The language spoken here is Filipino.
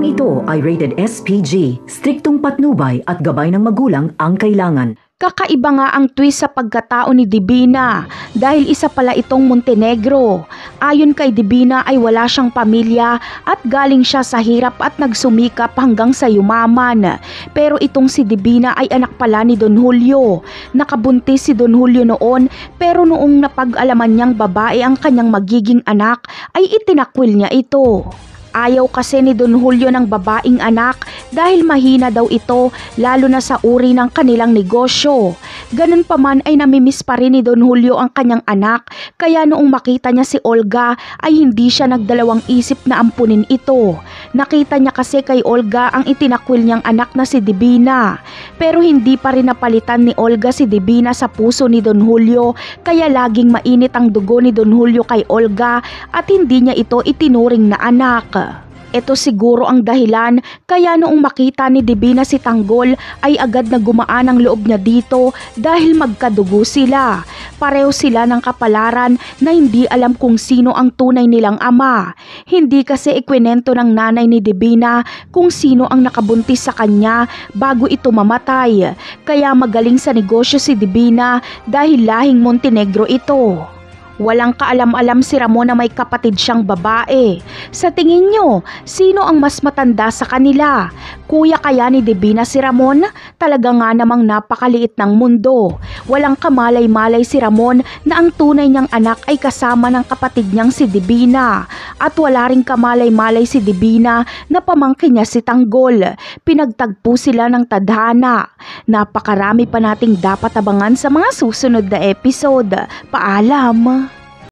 Programang ito ay rated SPG, striktong patnubay at gabay ng magulang ang kailangan. Kakaiba nga ang twist sa pagkatao ni Divina dahil isa pala itong Montenegro. Ayon kay Divina ay wala siyang pamilya at galing siya sa hirap at nagsumikap hanggang sa yumaman. Pero itong si Divina ay anak pala ni Don Julio. Nakabuntis si Don Julio noon pero noong napag-alaman niyang babae ang kanyang magiging anak ay itinakwil niya ito. Ayaw kasi ni Don Julio ng babaeng anak dahil mahina daw ito lalo na sa uri ng kanilang negosyo. Ganun pa man ay namimiss pa rin ni Don Julio ang kanyang anak kaya noong makita niya si Olga ay hindi siya nagdalawang isip na ampunin ito. Nakita niya kasi kay Olga ang itinakwil niyang anak na si Divina. Pero hindi pa rin napalitan ni Olga si Divina sa puso ni Don Julio kaya laging mainit ang dugo ni Don Julio kay Olga at hindi niya ito itinuring na anak. Ito siguro ang dahilan kaya noong makita ni Divina si Tanggol ay agad na gumaan ang loob niya dito dahil magkadugo sila. Pareho sila ng kapalaran na hindi alam kung sino ang tunay nilang ama. Hindi kasi ikwinento ng nanay ni Divina kung sino ang nakabuntis sa kanya bago ito mamatay. Kaya magaling sa negosyo si Divina dahil lahing Montenegro ito. Walang kaalam-alam si Ramon na may kapatid siyang babae. Sa tingin nyo, sino ang mas matanda sa kanila? Kuya kaya ni Divina si Ramon? Talaga nga namang napakaliit ng mundo. Walang kamalay-malay si Ramon na ang tunay niyang anak ay kasama ng kapatid niyang si Divina. At wala ring kamalay-malay si Divina na pamangkin niya si Tanggol. Pinagtagpo sila ng tadhana. Napakarami pa nating dapat abangan sa mga susunod na episode. Paalam!